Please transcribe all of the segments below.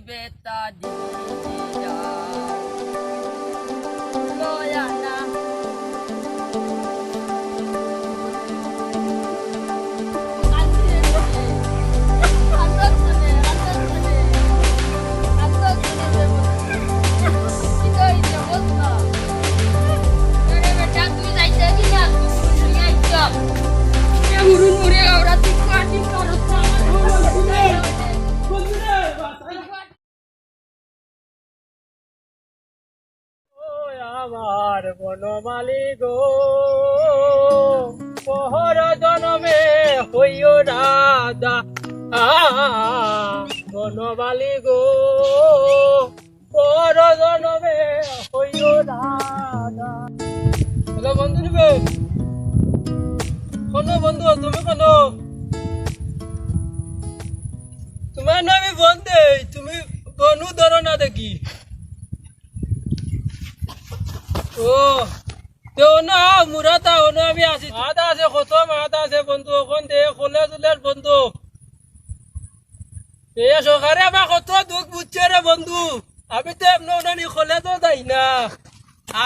beta dia loyana আমার বনমালী গো পহর জনমে হইও রাজা বনমালী গো পহর জনমে হইও রাজা। হ্যালো বন্ধু নিবে কোনো বন্ধু তুমি কোনো তোমার নামে বন্ধে তুমি বনু ধরো না দেখি ও তো না মুরাতা ওনা আমি আছি মাথা আছে কত মাথা আছে বন্ধু ওখান দিয়ে খোলা চুলের বন্ধু এ সরকারে আমার কত দুঃখ বুঝছে রে বন্ধু আমি তো এমন ওনানি খোলে তো যাই না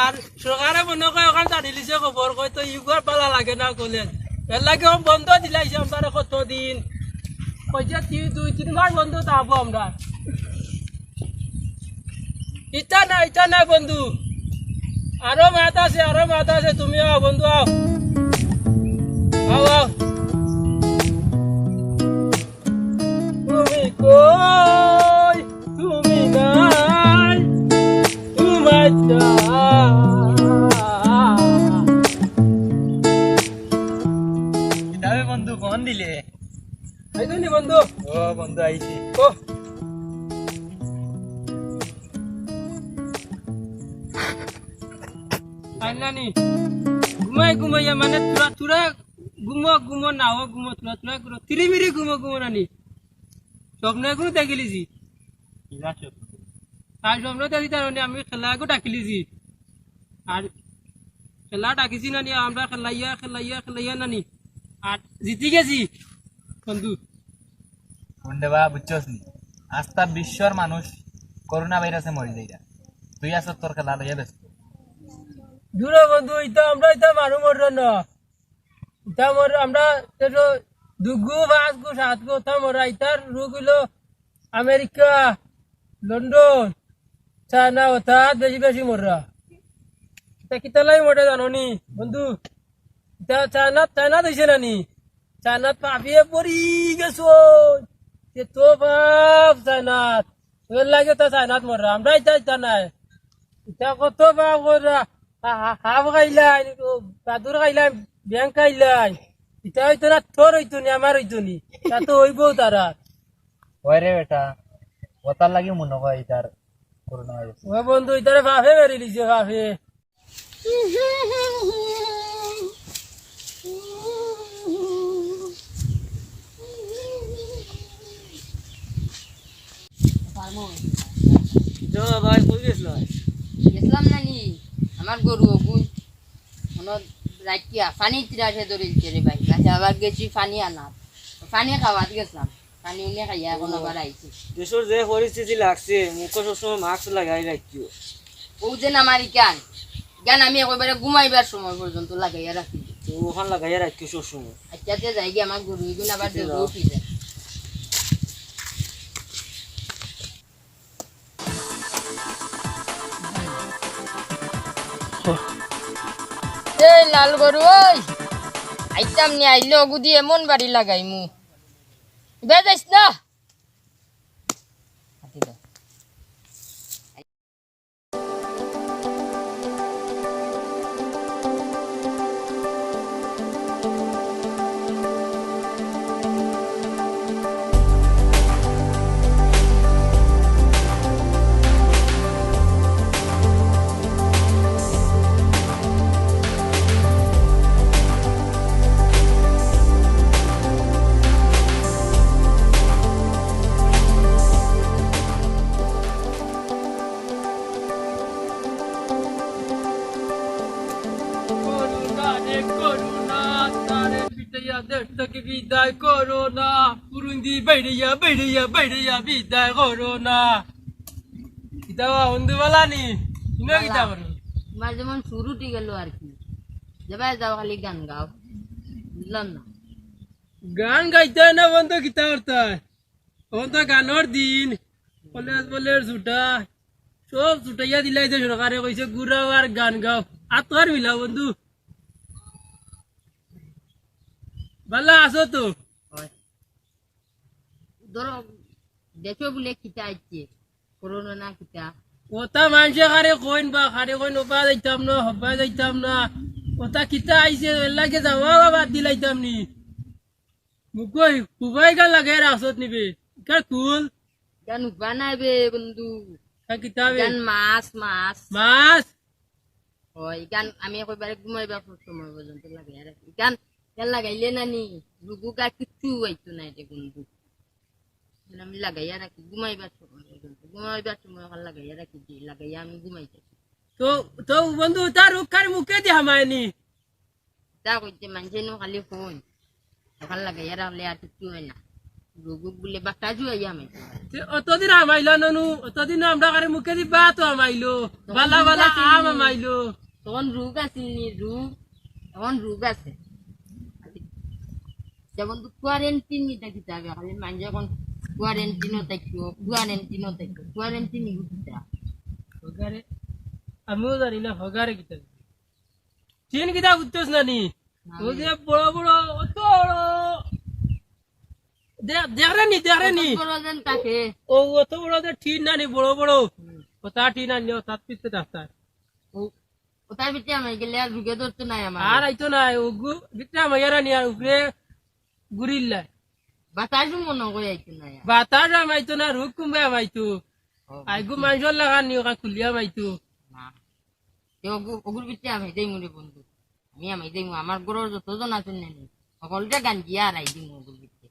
আর সরকারে মনে করে ওখানে জানি লিছে খবর কয় তো ইউগার পালা লাগে না কলেজ এর লাগে বন্ধ দিলাইছে আমরা কত দিন কইছে 2-3 মাস বন্ধ থাকবো আমরা ইচ্ছা নাই বন্ধু আরো মাত আছে তুমি আও বন্ধু আও তুমি কই তুমি নাই তোমার কিতাবে বন্ধু ফোন দিলে আইনি বন্ধু ও বন্ধু আইছি ও আইনানি ঘুমাইয়া মানে তুরা ঘুমো না ও ঘুমো তুরা করো তিরিমিরি ঘুমো নানি স্বপ্ন এগুলো দেখিলিছি আর স্বপ্ন দেখি তার আমি খেলাকে ডাকিলিছি আর খেলা ডাকিছি নানি আমরা খেলাইয়া নানি আর জিতি গেছি বন্ধু বন্ধুবা বুঝছস নি আস্তা বিশ্বর মানুষ করোনা ভাইরাসে মরি যাইরা তুই আসত তোর খেলা লইয়া ব্যস্ত দূর বন্ধু আমরা মানুষ মরল না আমরা 2 5 7 মরা ইতার রোগ হইল আমেরিকা লন্ডন চায়না ওটা বেশি মররা কিতালাই মরে জানো নি বন্ধু চায়না দিছে নানি চায়নাত পাপিয়ে পড়ি গেছো তো বাপ চায়নাত এর লাগে তো চায়নাত মররা আমরা ইতা নাই ইটা কত বাপ মররা হাফ খাইলাই বাদুর খাইলাই ব্যাংক খাইলাই এটা হইতো না তোর হইতো নি আমার হইতো নি তা তো হইব তারা ওই রে বেটা ওতার লাগি মনে হয় ইতার করোনা ভাইরাস ও বন্ধু ইতারে বাপে বেরি লিছে বাপে ভাই কই গেছিলাম নানি আমার গরু অগুন রাইটিয়া পানি তিরাঠে ধরেছে রে ভাই আচ্ছা আবার গেছি পানি আনার পানি খাওয়াত গেছিলাম পানি উনি খাইয়া এখন আবার আইছি দেশের যে পরিস্থিতি লাগছে মুখ সবসময় মাস্ক লাগাই রাখিও ও যে আমার জ্ঞান আমি একেবারে ঘুমাইবার সময় পর্যন্ত লাগাইয়া রাখি তো ওখান লাগাইয়া রাখিও সবসময় আচ্ছা যাই গিয়ে আমার গরু এগুন আবার গরু উঠি যায় এই লাল গরু ওই আইতাম নি আইলে অগু দিয়ে এমন বাড়ি লাগাই মু বেজাইস না বিদায় করো না পুরুন্দি বাইরিয়া বাইরিয়া বাইরিয়া বিদায় করো না কিতাবা বন্ধু বলানি ইনো কিতা করো তোমার যেমন শুরু উঠে গেল আর কি যাবাই যাও খালি গান গাও বুঝলাম না গান গাইতে না বন্ধু কিতা করতে তখন তো গানোর দিন কলেজ বলের ছুটা সব ছুটাইয়া দিলাই যে সরকারে কইছে ঘুরাও আর গান গাও আতর মিলাও বন্ধু ভালো আছো তো হয় ধরো দেখো বলে কিতা আইছে করোনা না কিতা ওটা মানুষে খারে কইন বা খারে কইন ওপা যাইতাম না হবা যাইতাম না ওটা কিতা আইছে লাগে যাওয়া বাদ দিলাইতাম নি মুকই খুবাই গা লাগে রাসত নিবে কার কুল গান বানাইবে বন্ধু কিতাবে গান মাছ মাছ মাছ হয় গান আমি কইবারে ঘুমাইবা সময় পর্যন্ত লাগে আর গান গান লাগাইলে নানি রুগু গা কিচ্ছু হইতো না এটা বন্ধু আমি লাগাইয়া রাখি ঘুমাইবার সময় পর্যন্ত ঘুমাইবার সময় আমার লাগাইয়া রাখি যে লাগাইয়া আমি ঘুমাইতে তো তো বন্ধু তার রুখার মুখে দি হামায়নি তা কইতে মানুষে নো খালি ফোন ওখান লাগাইয়া রাখলে আর কিচ্ছু হয় না রুগু বলে বাক্কা জুয়াইয়া আমি অতদিন হামাইলো ননু অতদিন আমরা কারে মুখে দি বা তো হামাইলো বালা বালা আম হামাইলো তখন রোগ আছিল নি রোগ এখন রোগ আছে যেমন তো কোয়ারেন্টিন নিতে কিতাবে খালি মানুষ এখন কোয়ারেন্টিনও থাকতো কোয়ারেন্টিন নিতে হগারে আমিও জানি না হগারে কিতা চিন কিতা বুঝতেছ না নি ও যে বড় বড় অত বড় দেখরে নি বড়জন তাকে ও অত বড় যে ঠিক না নি বড় বড় ওটা ঠিক না নি তার পিছতে ডাক্তার ওটার ভিতরে আমি গেলে আর রুগে ধরতো নাই আমার আর আইতো না ও বিটা মাইয়ারা নি আর উপরে গুরিল্লা বাতাসও মনে করে আইতো না বাতাস আমাইতো না রুক কুম্বে আমাইতো আইগু মানুষের লাগান নি ওখান খুলিয়া মাইতো ওগুর ভিতরে আমি দেই মনে বন্ধু আমি দেই আমার গরুর যতজন আছেন নানি সকলটা গান গিয়া আর আই দিই ওগুর ভিতরে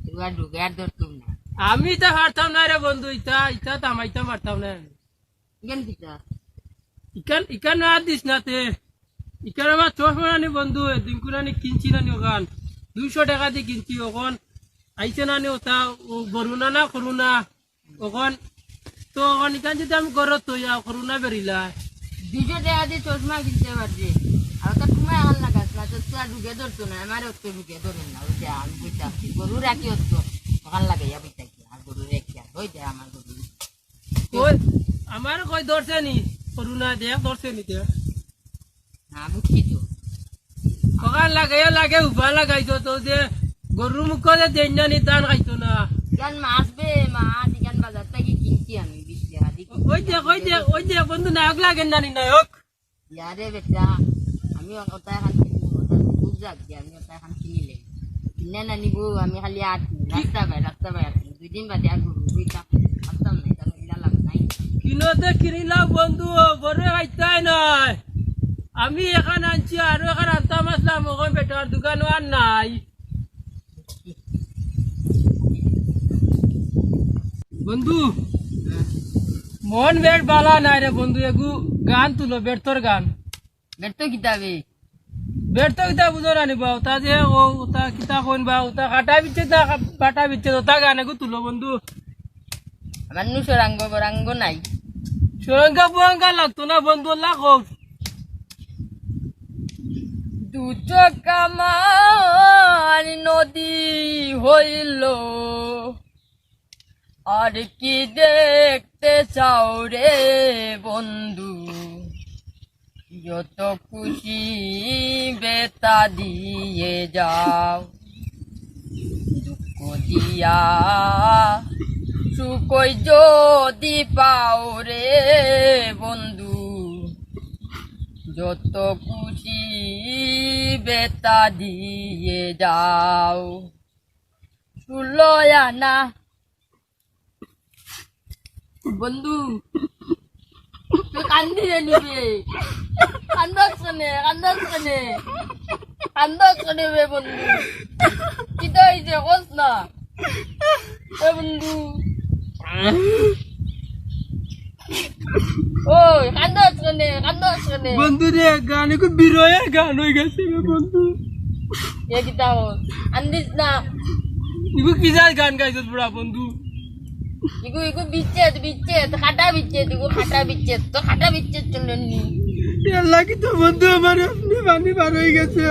এবার রুগে আর ধরতুম না আমি তো পারতাম না রে বন্ধু ইটা ইটা তামাইতাম পারতাম না কেন কিতা ইকান না দিস না তে ইকান আমার চশমা নি বন্ধু দিনকুনানি কিনছি না নি ওখান 200 টাকা দিয়ে কিনছি ওখান আইছে না নি ওটা গরুনা না করুনা ওখান তো ওখান ইকান যদি আমি গরত তৈয়া করুনা বেরিলা 200 টাকা দিয়ে চশমা কিনতে পারছি আর তো তুমি এখন লাগাস না তো আর রুগে ধরতো না আমার অত রুগে ধরেন না ওই যে আমি বুঝতে গরু রাখি হতো ওখান লাগাইয়া বুঝতে আর গরু রেখে ওই যে আমার গরু কই আমার কই ধরছে নি করুনা দেখ ধরছে নি দেখ না বুঝছি তো ওখান লাগাইয়া লাগে উভা লাগাইতো তো যে গরুর মুখে দেন না নি দান খাইতো না গান মাছ মাছ গান বাজার থেকে কিনছি আমি 20 টাকা দিয়ে ওই যে বন্ধু নায়ক লাগেন না নি নায়ক ইয়ারে বেটা আমি ওটা এখন বুঝাক যে আমি ওটা এখন কিনিলে কিনে না নিব আমি খালি আর রাস্তা বাই আর 2 দিন বাদে আর গরু দুইটা আসতাম না এটা মিলা লাভ নাই কিনোতে কিনিলাম বন্ধু গরু খাইতাই নয় আমি এখানে আনছি আরো এখানে আনতাম আসলাম ওখানে বেটার দোকানও আর নাই বন্ধু মন বেট বালা নাই রে বন্ধু এগু গান তুলো বেটতর গান বেটো কিতাবে বেটতো কিতা বুঝো না নিবা ওটা যে ও ওটা কিতা কইন বা ওটা কাটা বিচ্ছে না কাটা বিচ্ছে ওটা গান এগু তুলো বন্ধু আমার নু সরাঙ্গ নাই সুরঙ্গা বুরঙ্গা লাগতো না বন্ধু লাখো দু চকামার নদী হইল আর কি দেখতে চাও রে বন্ধু যত খুশি বেতা দিয়ে যাও দুঃখ দিয়া সুকই যদি পাও রে বন্ধু যত খুশি বেতা দিয়ে যাও সুলয়া না বন্ধু তুই কান্দি নিবে কান্দনে বে বন্ধু কি হয়েছে কস না এ বন্ধু ওই কান্দনে বন্ধু রে গান এগু বিরয়ে গান হয়ে গেছে রে বন্ধু এ কিতা হল আন্দিস না ইগু কি যায় গান গাইছত বুড়া বন্ধু ইগু ইগু বিচ্ছেদ খাটা বিচ্ছেদ ইগু খাটা বিচ্ছেদ তো খাটা বিচ্ছেদ চলেন নি আল্লাহ কি তো বন্ধু আমার এমনি পানি বার হয়ে গেছে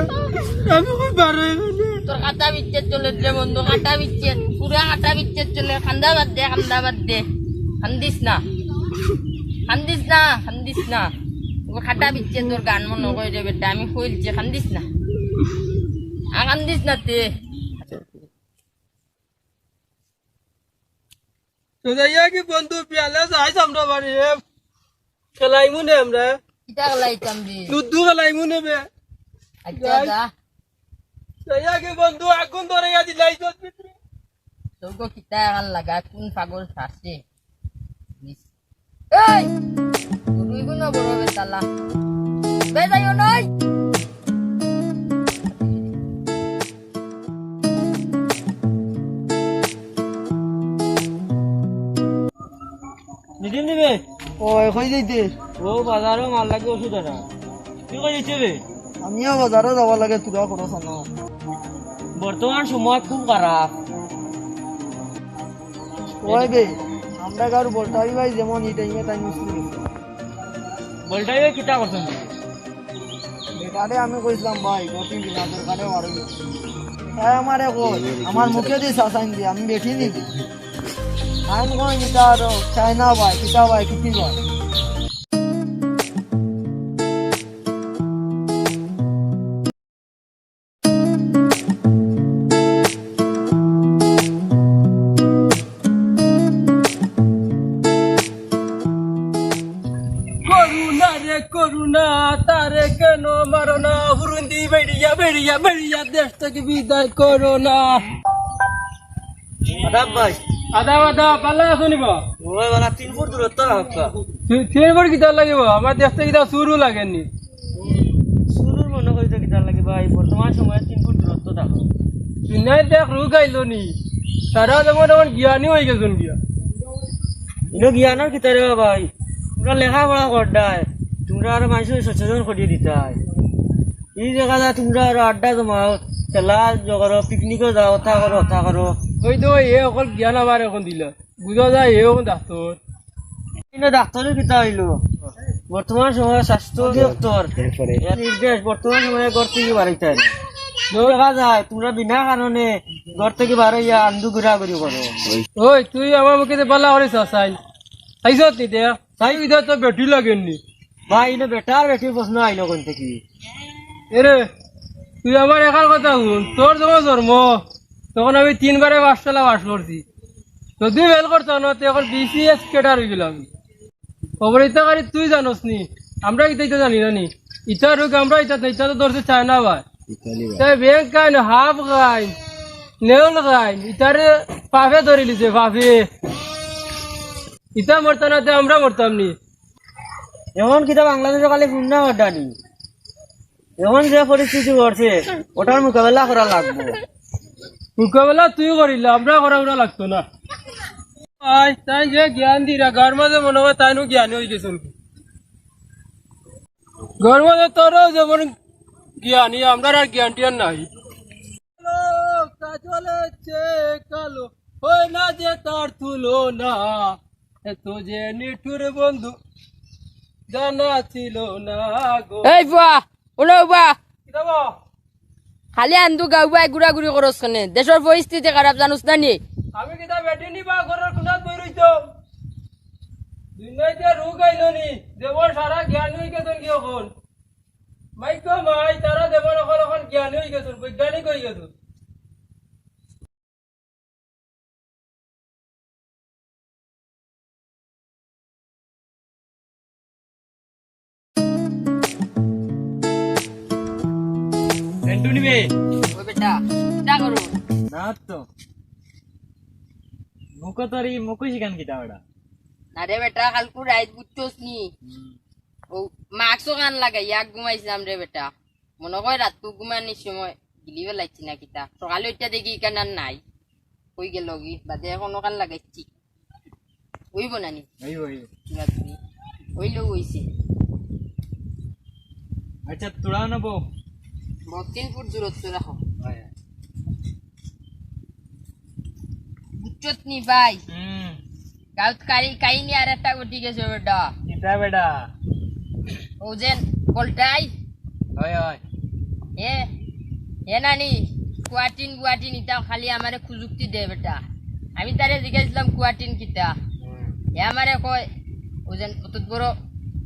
আমি খুব বার হয়ে গেছে তোর খাটা বিচ্ছেদ চলে রে বন্ধু খাটা বিচ্ছেদ পুরা খাটা বিচ্ছেদ চলে খান্দা বাদ দে খান্দিস না ও খাটা বিচ্ছেদ তোর গান মনে কই রে বেটা আমি কইলছি খান্দিস না তে তো যাইয়া কি বন্ধু পিয়ালে যাই আমরা বাড়ি খেলাইমু নে আমরা কিতা লাইতাম রে লুডু খেলাইমু নে বে আচ্ছা যা যাইয়া কি বন্ধু আগুন ধরে দিলাই তো তোকে কিতা এখন লাগা কোন পাগল শাসে এই তুই গুণ বড় বেতালা বেজাইও নয় নিদিম দিবে ও এখন যাইতে ও বাজারও মাল লাগে ওষুধ না কি কইছে রে আমিও বাজারে যাওয়া লাগে তোরা কোনো না বর্তমান সময় খুব খারাপ ওই বে আমরা কার বলটাই ভাই যেমন এই টাইমে তাই মুশকিল বলটাই কিটা করছেন বেকারে আমি কইছিলাম ভাই 2-3 দিন আগের কারে মারো তাই আমারে কই আমার মুখে দিয়ে শাসাইন দি আমি বেঠি নি আমি কই নিতা আর চাইনা ভাই কিতা ভাই কিতি ভাই করুণা তারে কেন মারো না হুরুন্দি বেড়িয়া দেশ থেকে বিদায় করো না আদাব ভাই আদা পাল্লা শুনিব ওই বালা 3 ফুট দূরত্ব রাখা তিন বড় কিতা লাগিব আমার দেশ থেকে কিতা শুরু লাগেনি শুরুর মনে কইতে কিতা লাগে ভাই বর্তমান সময়ে 3 ফুট দূরত্ব থাকো নাই দেখ রোগ আইলো নি তারা যেমন আমার জ্ঞানী হয়ে গেছেন গিয়া ইনো জ্ঞানের কিতা রে ভাই তোমরা লেখাপড়া করদায় তোমরা আর মানুষের সচেতন করিয়ে দিতাই এই জায়গা তোমরা আর আড্ডা জমাও খেলা জগর পিকনিকও যাও হতা করো ওই তো এ অকল জ্ঞান আমার এখন দিল বুঝা যায় এ এখন ডাক্তার কিন্তু ডাক্তারের কিতা হইলো বর্তমান সময়ে স্বাস্থ্য অধিদপ্তর এর নির্দেশ বর্তমান সময়ে ঘর থেকে বাড়াইতে দেখা যায় তোমরা বিনা কারণে ঘর থেকে বাড়াইয়া আন্দু ঘুরাঘুরি করো ওই তুই আমার মুখে পাল্লা করিস সাইন চাইছত নি দে চাই বিধা তো বেটি লাগেননি ভাই ইনো বেটার বেটির প্রশ্ন আইলো কোন থেকে এরে তুই আমার একার কথা শুন তোর যখন জন্ম তখন আমি 3 বারে পাঠশালা পাস করছি যদি ফেল করতো না তুই এখন BCS কেটার হয়ে গেলাম খবর ইতাকারি তুই জানোস নি আমরা ইতা জানি না নি ইটা রোগ আমরা ইটা তো ধরছে চায়না ভাই তাই ব্যাংক খাইন হাফ খাইন নেউল খাইন ইটারে পাফে ধরে লিছে পাফে ইটা মরতাম না তো আমরা মরতাম নি এমন কিতা বাংলাদেশে খালি পূর্ণ অড্ডানি এমন যে পরিস্থিতি ঘটছে ওটার মোকাবেলা করা লাগবে মোকাবেলা তুই করিল আমরা করা লাগতো না তাই যে জ্ঞান দিরা ঘর মাঝে মনে হয় তাই জ্ঞানী হয়ে গেছেন ঘর মাঝে তোরও যেমন জ্ঞানী আমরা আর জ্ঞানটি আর নাই কাজলেছে কালো হয় না যে তার তুলো না এত যে নিঠুর বন্ধু জানা ছিল না গো এই বুয়া ওলো বুয়া কি দেবো খালি আন্দু গাউবাই ঘুরাঘুরি করস কেনে দেশের পরিস্থিতি খারাপ জানুস না নি আমি কিতা বেটি নিবা ঘরের কোনাত বই রইতো দুনিয়াতে রোগ আইলো নি দেবর সারা জ্ঞান হয়ে গেছেন কি এখন মাইকো মাই তারা দেবর এখন জ্ঞান হয়ে গেছেন বৈজ্ঞানিক হয়ে গেছেন নিবে ওই বেটা কিতা করো না তো মুখতরি মুখ শিখান কিতা ওটা না রে বেটা কালকু রাইত বুঝছোস নি ও মাস্কও কান লাগাই ইয়াক ঘুমাইছিলাম রে বেটা মনে হয় রাতকু ঘুমানির সময় গিলি বেলাইছি না কিতা সকালে ওইটা দেখি কেন আর নাই কই গেল গি বাদে এখনো কান লাগাইছি ওইব নানি ওই ওই ওইলো হইছে আচ্ছা তোরা নেবো 3 ফুট দূরত্ব রাখো বুঝছত নি ভাই গাউত কাহিনী আর একটা ঘটি গেছে বেটা কিতা বেটা ও যে বলটাই হয় হয় এ এ নানি কুয়াটিন ইটা খালি আমারে খুজুক্তি দে বেটা আমি তারে জিজ্ঞাসলাম কুয়াটিন কিতা এ আমারে কয় ও যেন অত বড়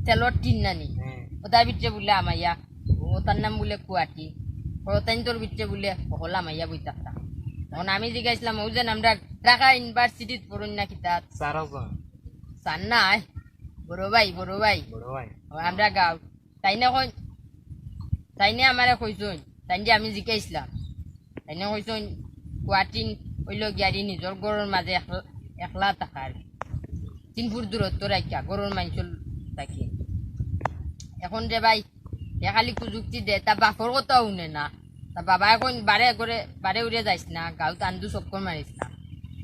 তেলর টিন নানি ওটার ভিতরে বলে আমাইয়া ওটার নাম বলে কুয়াটি ওটাই তোর ভিতরে বলে হলা মাইয়া বই থাকতা তখন আমি জিজ্ঞাসলাম ও যেন আমরা ঢাকা ইউনিভার্সিটিত পড়ুন না কিতা সারাজন সান নাই বড় ভাই বড় ভাই আমরা গাঁও তাইনে আমারে কইসইন তাই যে আমি জিকাইছিলাম তাইনে কইসইন কুয়াটিন হইল গিয়ারি নিজর গরুর মাঝে একলা থাকার 3 ফুট দূরত্ব রাখিয়া গরুর মাংসল থাকি এখন যে ভাই এ খালি প্রযুক্তি দে তা বাপর কথা শুনে না তা বাবা এখন বারে উড়ে যাইস না গাঁও টান্দু চক্কর মারিস না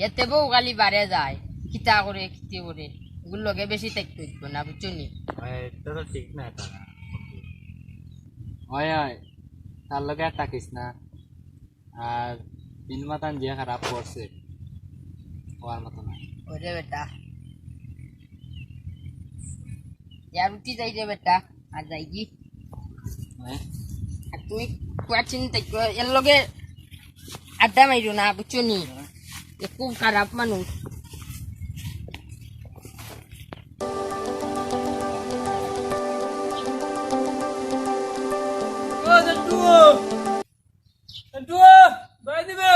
এতে বউ খালি বারে যায় খিতা করে খিতি করে ওগুলো লগে বেশি থাকতে হইব না বুঝছো নি এটা তো ঠিক না এটা হয় হয় তার লগে আর থাকিস না আর তিন মাতান যে খারাপ করছে হওয়ার মতো না ওরে বেটা ইয়ার উঠি যাই রে বেটা আর যাই কি আর তুমি কুয়াচিন এর লগে আড্ডা মাইরো না বুঝছো নি এ খুব খারাপ মানুষ ও জন্টু জন্টু ভাই দিবে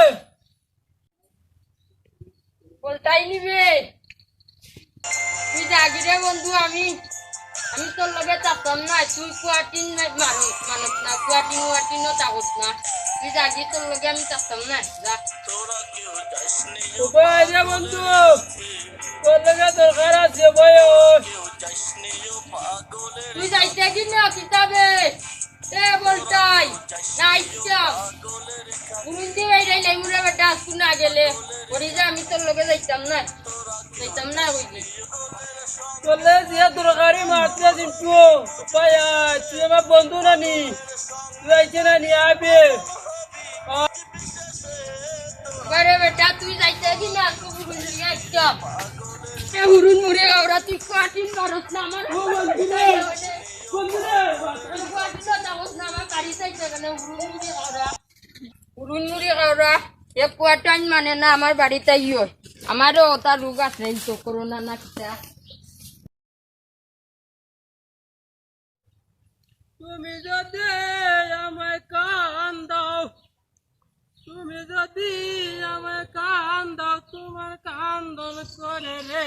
বলটাই নিবে তুই জাগি রে বন্ধু আমি তোর লগে চাপতাম না তুই কুয়াটিন মানুষ না কুয়াটিনও চাকত না তুই জাগি তোর লগে আমি চাপতাম না যা ভাই রে বন্ধু তোর লাগে দরকার আছে ভাই তুই যাইতে কি না কিতাবে এ বলটাই না ইচ্ছা পুরুন্দি বাইরে নাই মুরে বেটা আসু না গেলে ওরে যা আমি তোর লগে যাইতাম না কইলি তোলে যে দরকারি মারতে জন্টু ভাই তুই আমার বন্ধু নানি তুই আইছে নানি আবে আরে বেটা তুই যাইতে কি না তুই পুরুন্দি আইছা এ হুরুন মুরে ওরা তুই কাটিন মারছ না আমার বন্ধু রে এক কুয়াটান মানে না আমার বাড়িতে আমারও তার রোগ আছে তো করোনা না কিতা তুমি যদি আমায় কান দাও তোমার কান্দন করে রে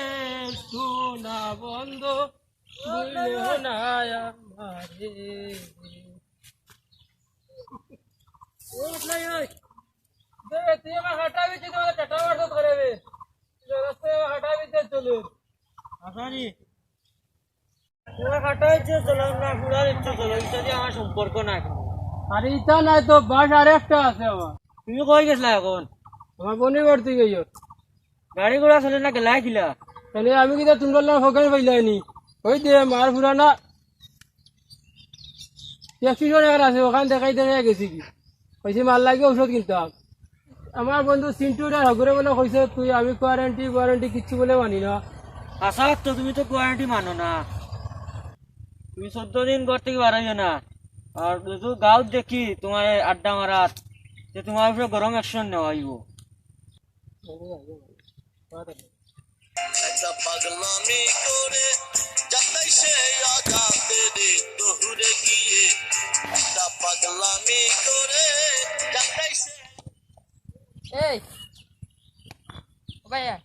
সোনা বন্ধু বুঝলো না আমারে তুই আমার হাঁটাবি তোমার কাটা বাড়তো করে রাস্তায় হাঁটাবি চলো আসানি তোমার কাটাইছে চলো না ঘুরার ইচ্ছে চলো এটা দিয়ে আমার সম্পর্ক নাই কোনো। আরে ইটা নাই তো বাস আর একটা আছে আমার তুমি কই গেছিলা এখন আমার বোনের বাড়তে গেছো গাড়ি ঘোড়া চলে না গেলাই কিলা তাহলে আমি কিন্তু তোমরা ফোকাস পাইলাইনি ওই দে মার ফুরানা ট্যাক্সি আছে ওখান দেখাই গেছি কি কইছে মাল লাগে ঔষধ কিনতাম আমার বন্ধু সিন্টুরা হগরে বলে কইছে তুই আমি কোয়ারেন্টি কিচ্ছু বলে মানি না আশা তো তুমি তো কোয়ারেন্টি মানো না তুমি 14 দিন ঘর থেকে বাড়াইও না আর যদি গাঁত দেখি তোমার আড্ডা মারাত যে তোমার উপরে গরম অ্যাকশন নেওয়া হইব একটা পাগলামি করে যাতাই সে আগাতে রে দহুরে গিয়ে একটা পাগলামি করে যাতাই সে এই ও ভাইয়া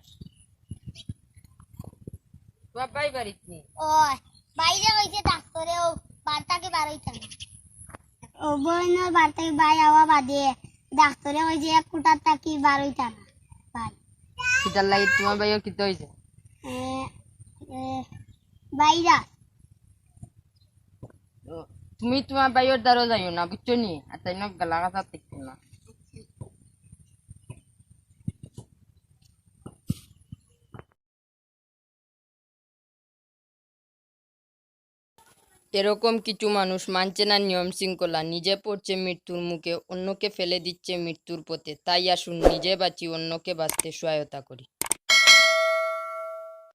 তোমার ভাই বাড়িত নেই ওই বাইরে হইছে ডাক্তারে ও বার্তাকে বারইতাম ও বইনের বার্তাকে বাই আওয়া বাদে ডাক্তারে হইছে এক কোটার টাকি বারইতাম ভাই কিতার লাগে তোমার ভাইও কিতা হয়েছে বাইরা তুমি তোমার ভাইয়ের দ্বারা যাইও না বুঝছো নি আর তাই না গালা কথা দেখতে না এরকম কিছু মানুষ মানছে না নিয়ম শৃঙ্খলা, নিজে পড়ছে মৃত্যুর মুখে, অন্যকে ফেলে দিচ্ছে মৃত্যুর পথে। তাই আসুন নিজে বাঁচি, অন্যকে বাঁচতে সহায়তা করি।